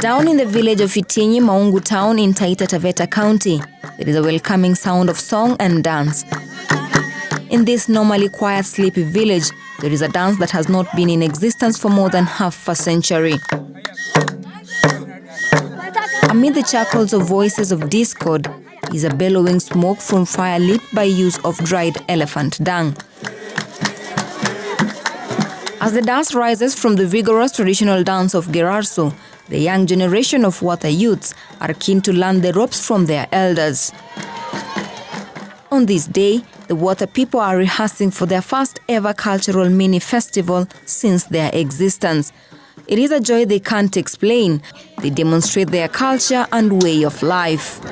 Down in the village of Itinyi, Maungu town in Taita Taveta County, there is a welcoming sound of song and dance. In this normally quiet, sleepy village, there is a dance that has not been in existence for more than half a century. Amid the chuckles of voices of discord is a bellowing smoke from fire lit by use of dried elephant dung. As the dust rises from the vigorous traditional dance of Gerarso, the young generation of Watha youths are keen to learn the ropes from their elders. On this day, the Watha people are rehearsing for their first ever cultural mini-festival since their existence. It is a joy they can't explain. They demonstrate their culture and way of life.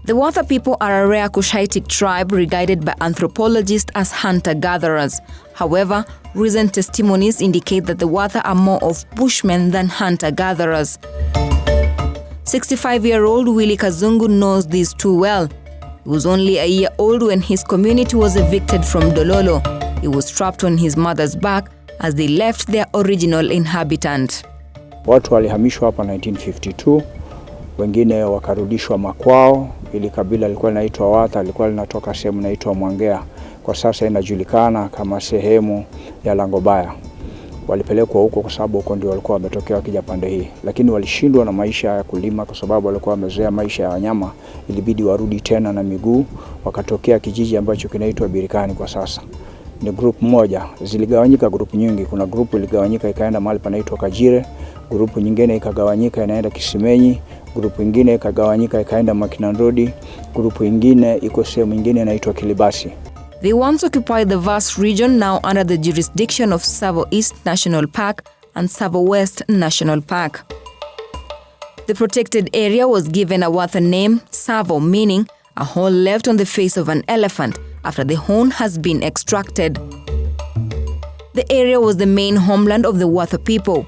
The Watha people are a rare Cushitic tribe regarded by anthropologists as hunter-gatherers. However, recent testimonies indicate that the Watha are more of bushmen than hunter-gatherers. 65-year-old Willie Kazungu knows this too well. He was only a year old when his community was evicted from Dololo. He was trapped on his mother's back as they left their original inhabitant. Watu walihamishwa hapa 1952, wengine wakarudishwa makwao. Ili kabila lilikuwa linaitwa Watha, lilikuwa linatoka sehemu inaitwa Mwangea. Kwa sasa inajulikana kama sehemu ya Langobaya. Walipelekwa huko kwa sababu huko ndio walikuwa wametokea wakija pande hii. Lakini walishindwa na maisha ya kulima kwa sababu walikuwa wamezoea maisha ya wanyama. Ilibidi warudi tena na miguu, wakatokea kijiji ambacho kinaitwa Birikani kwa sasa. Ni group moja, ziligawanyika group nyingi. Kuna group iligawanyika ikaenda mahali panaitwa Kajire, group nyingine ikagawanyika inaenda Kisimenyi, group nyingine ikagawanyika ikaenda Makinandodi, group nyingine iko sehemu nyingine inaitwa Kilibasi. They once occupied the vast region now under the jurisdiction of Tsavo East National Park and Tsavo West National Park. The protected area was given a Watha name, Tsavo, meaning a hole left on the face of an elephant after the horn has been extracted. The area was the main homeland of the Watha people.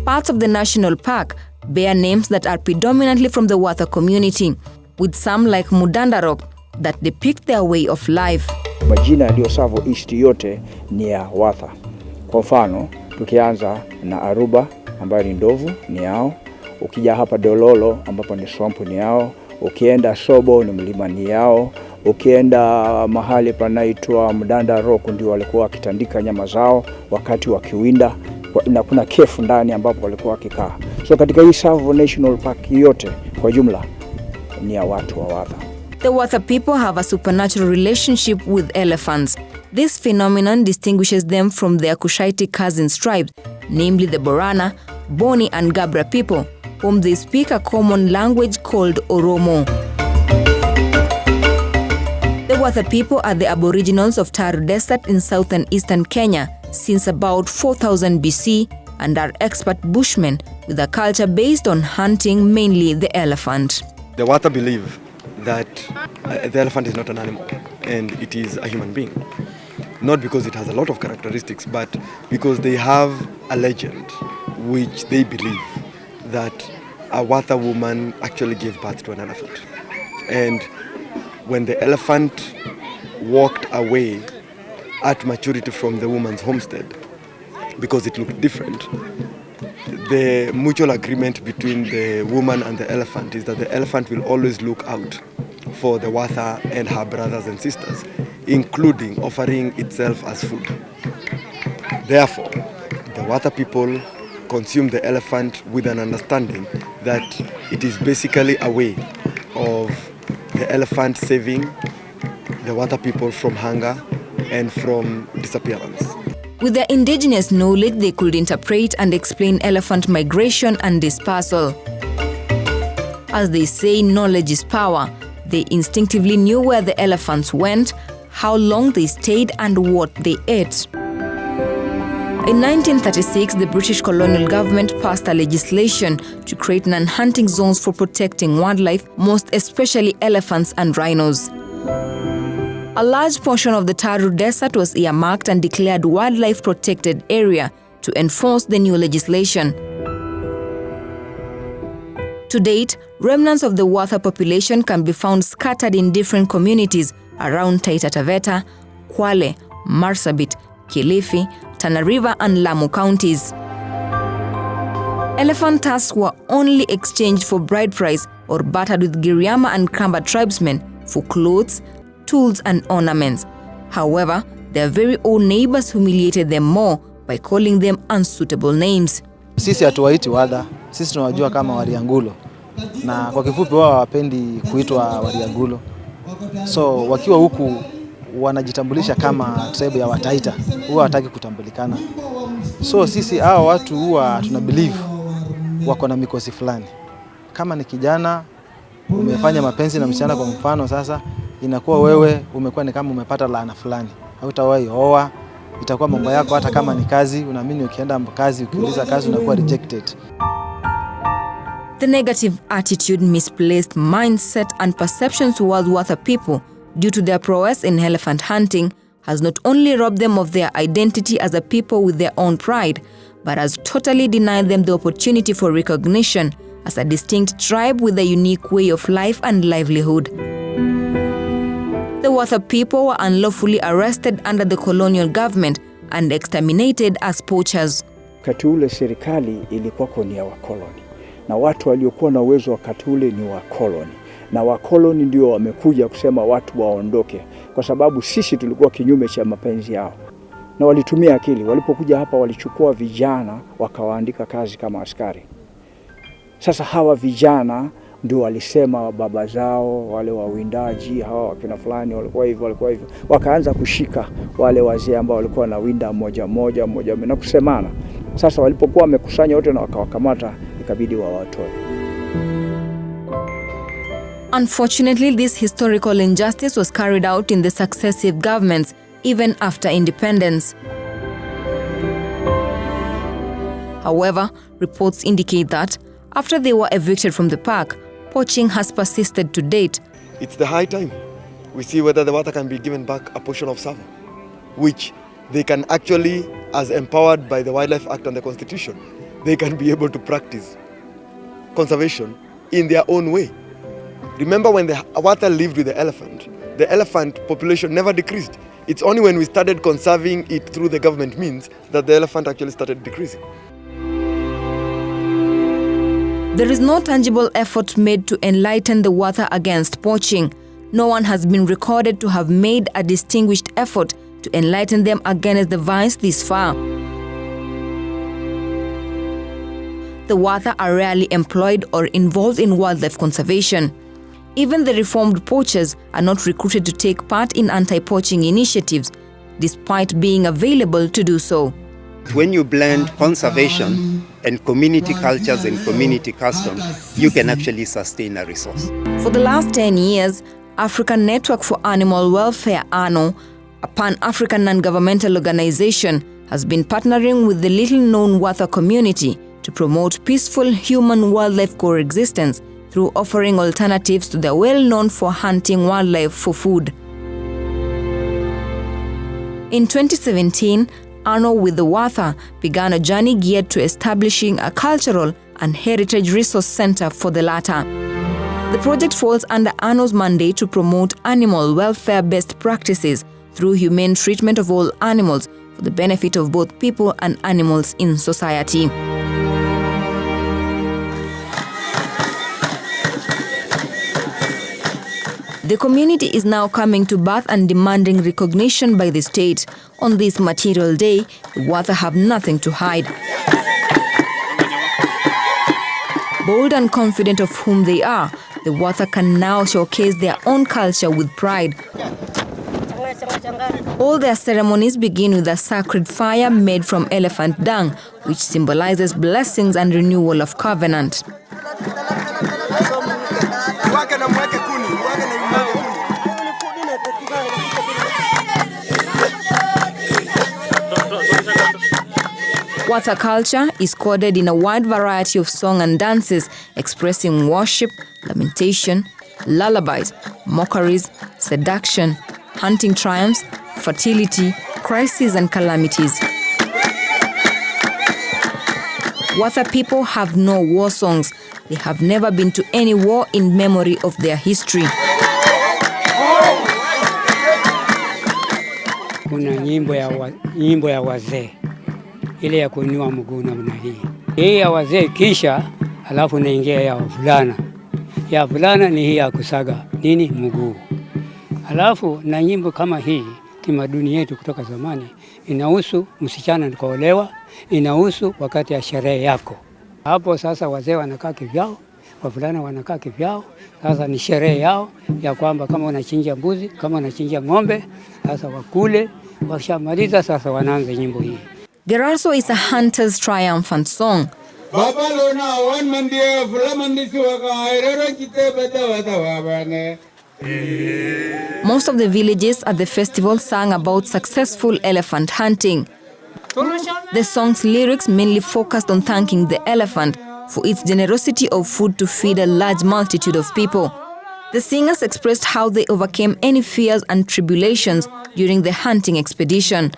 Parts of the national park bear names that are predominantly from the Watha community, with some like Mudandarok that depict their way of life. Majina yaliyo Tsavo East yote ni ya Watha. Kwa mfano, tukianza na Aruba ambayo ni ndovu ni yao, ukija hapa Dololo ambapo ni swamp ni yao, ukienda Sobo ni mlima ni yao, ukienda mahali panaitwa Mudandarok ndio walikuwa wakitandika nyama zao wakati wakiwinda, na kuna kefu ndani ambapo walikuwa wakikaa. So katika hii Tsavo National Park yote kwa jumla ni ya watu wa Watha. The Watha people have a supernatural relationship with elephants. This phenomenon distinguishes them from their Cushitic cousin tribes, namely the Borana, Boni and Gabra people, whom they speak a common language called Oromo. The Watha people are the aboriginals of Taru Desert in southern eastern Kenya since about 4000 BC and are expert bushmen with a culture based on hunting mainly the elephant. The Watha believe that the elephant is not an animal and it is a human being. Not because it has a lot of characteristics, but because they have a legend which they believe that a Watha woman actually gave birth to an elephant. And when the elephant walked away at maturity from the woman's homestead, because it looked different, the mutual agreement between the woman and the elephant is that the elephant will always look out for the Watha and her brothers and sisters, including offering itself as food. Therefore, the Watha people consume the elephant with an understanding that it is basically a way of the elephant saving the Watha people from hunger and from disappearance. With their indigenous knowledge, they could interpret and explain elephant migration and dispersal. As they say, knowledge is power. They instinctively knew where the elephants went, how long they stayed, and what they ate. In 1936, the British colonial government passed a legislation to create non-hunting zones for protecting wildlife, most especially elephants and rhinos. A large portion of the Taru Desert was earmarked and declared wildlife protected area to enforce the new legislation. To date, remnants of the Watha population can be found scattered in different communities around Taita Taveta, Kwale, Marsabit, Kilifi, Tana River and Lamu counties. Elephant tusks were only exchanged for bride price or bartered with Giriama and Kamba tribesmen for clothes, tools and ornaments. However, their very own neighbors humiliated them more by calling them unsuitable names. Sisi hatuwaiti Watha, sisi tunawajua kama Wariangulo. Na kwa kifupi wao hawapendi kuitwa Wariangulo. So wakiwa huku wanajitambulisha kama tribe ya Wataita, huwa hataki kutambulikana. So sisi hao watu huwa tuna believe wako na mikosi fulani. Kama ni kijana umefanya mapenzi na msichana kwa mfano, sasa inakuwa wewe umekuwa ni kama umepata laana fulani. Hautawahi oa, itakuwa mambo yako. Hata kama ni kazi, unaamini ukienda kazi, ukiuliza kazi unakuwa rejected. The negative attitude, misplaced mindset and perceptions towards Watha people due to their prowess in elephant hunting has not only robbed them of their identity as a people with their own pride, but has totally denied them the opportunity for recognition as a distinct tribe with a unique way of life and livelihood. The Watha people were unlawfully arrested under the colonial government and exterminated as poachers. Wakati ule serikali ilikuwa ni ya wakoloni, na watu waliokuwa na uwezo wakati ule ni wakoloni, na wakoloni ndio wamekuja kusema watu waondoke kwa sababu sisi tulikuwa kinyume cha mapenzi yao. Na walitumia akili, walipokuja hapa walichukua vijana wakawaandika kazi kama askari. Sasa hawa vijana ndio walisema baba zao wale wawindaji hawa wakina fulani walikuwa hivyo, wakaanza kushika wale wazee ambao walikuwa na winda moja na kusemana. Sasa walipokuwa wamekusanya wote na wakawakamata, ikabidi wawatoe. Unfortunately, this historical injustice was carried out in the successive governments even after independence. However, reports indicate that after they were evicted from the park, poaching has persisted to date. It's the high time we see whether the Watha can be given back a portion of Savo, which they can actually, as empowered by the Wildlife Act and the Constitution, they can be able to practice conservation in their own way. Remember when the Watha lived with the elephant population never decreased. It's only when we started conserving it through the government means that the elephant actually started decreasing. There is no tangible effort made to enlighten the Watha against poaching. No one has been recorded to have made a distinguished effort to enlighten them against the vice this far. The Watha are rarely employed or involved in wildlife conservation. Even the reformed poachers are not recruited to take part in anti-poaching initiatives, despite being available to do so. When you blend conservation and community cultures and community customs, you can actually sustain a resource. For the last 10 years, African Network for Animal Welfare, ANAW, a pan-African non-governmental organization, has been partnering with the little-known Watha community to promote peaceful human-wildlife coexistence through offering alternatives to the well-known for hunting wildlife for food. In 2017, ANAW with the Watha began a journey geared to establishing a cultural and heritage resource center for the latter. The project falls under ANAW's mandate to promote animal welfare best practices through humane treatment of all animals for the benefit of both people and animals in society. The community is now coming to birth and demanding recognition by the state. On this material day, the Watha have nothing to hide. Bold and confident of whom they are, the Watha can now showcase their own culture with pride. All their ceremonies begin with a sacred fire made from elephant dung, which symbolizes blessings and renewal of covenant. Watha culture is coded in a wide variety of song and dances expressing worship, lamentation, lullabies, mockeries, seduction, hunting triumphs, fertility, crises and calamities. Watha people have no war songs. They have never been to any war in memory of their history. Kuna nyimbo ya wazee ile ya kuinua mguu namna hii. Hii ya wazee kisha alafu naingia ya wavulana. Ya wavulana ni hii ya kusaga mguu. Alafu na nyimbo kama hii tamaduni yetu kutoka zamani inahusu msichana kuolewa, inahusu wakati ya sherehe yako. Hapo sasa wazee wanakaa kivyao, wavulana wanakaa kivyao. Sasa ni sherehe yao ya kwamba kama unachinja mbuzi, kama unachinja ng'ombe, sasa wakule, wakishamaliza sasa wanaanza nyimbo hii. Gerarso is a hunter's triumphant song. Most of the villages at the festival sang about successful elephant hunting. The song's lyrics mainly focused on thanking the elephant for its generosity of food to feed a large multitude of people. The singers expressed how they overcame any fears and tribulations during the hunting expedition.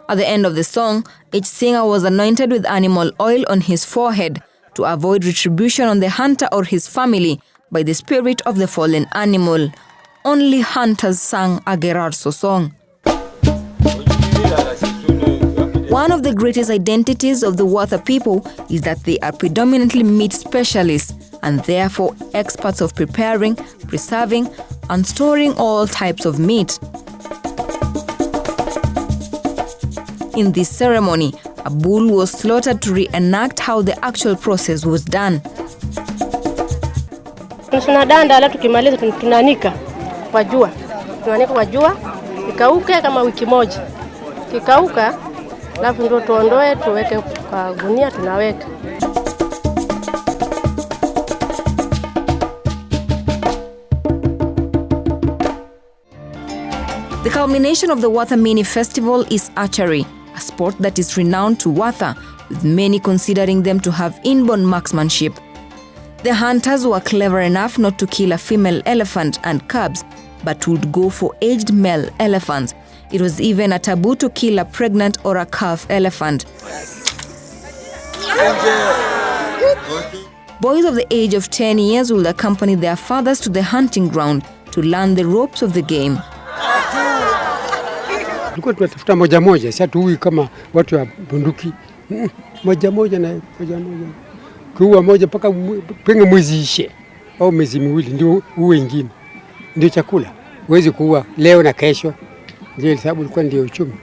At the end of the song, each singer was anointed with animal oil on his forehead to avoid retribution on the hunter or his family by the spirit of the fallen animal. Only hunters sang a Gerarso song. One of the greatest identities of the Watha people is that they are predominantly meat specialists and therefore experts of preparing, preserving, and storing all types of meat. In this ceremony, a bull was slaughtered to reenact how the actual process was done. Tunadanda ala tukimaliza tunanika kwa jua. Tunanika kwa jua ikauke kama wiki moja. Kikauka alafu ndio tuondoe tuweke kwa gunia tunaweka. The culmination of the Watha Mini Festival is archery, a sport that is renowned to Watha, with many considering them to have inborn marksmanship. The hunters were clever enough not to kill a female elephant and cubs, but would go for aged male elephants. It was even a taboo to kill a pregnant or a calf elephant. Boys of the age of 10 years will accompany their fathers to the hunting ground to learn the ropes of the game. Tulikuwa tunatafuta moja moja, sasa tuui kama watu wa bunduki. Moja moja. Kuua moja mpaka penge mwezi ishe au miezi miwili ndio uwe ingine. Ndio chakula. Huwezi kuua leo na kesho. Ndio sababu ilikuwa ndio uchumi.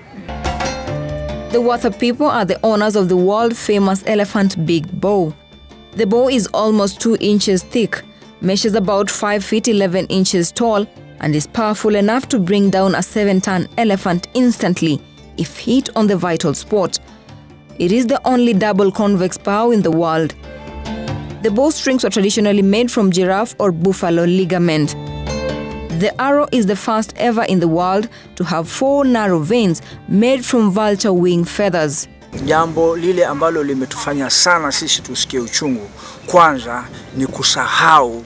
The Watha people are the owners of the world famous elephant big bow. The bow is almost 2 inches thick, measures about 5 feet 11 inches tall, and is powerful enough to bring down a 7-ton elephant instantly if hit on the vital spot. It is the only double convex bow in the world. The bowstrings were traditionally made from giraffe or buffalo ligament. The arrow is the first ever in the world to have 4 narrow veins made from vulture wing feathers. Jambo lile ambalo limetufanya sana sisi tusikie uchungu kwanza ni kusahau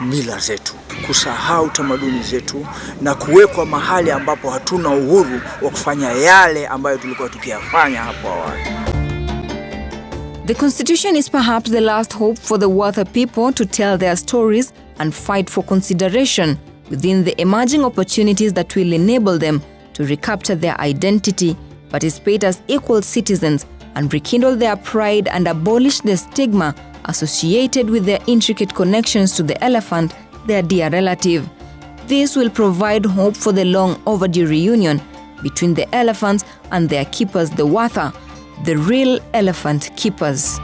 mila zetu, kusahau tamaduni zetu na kuwekwa mahali ambapo hatuna uhuru wa kufanya yale ambayo tulikuwa tukiyafanya hapo awali. The Constitution is perhaps the last hope for the Watha people to tell their stories and fight for consideration within the emerging opportunities that will enable them to recapture their identity, participate as equal citizens, and rekindle their pride and abolish the stigma associated with their intricate connections to the elephant, their dear relative. This will provide hope for the long overdue reunion between the elephants and their keepers, the Watha, the real elephant keepers.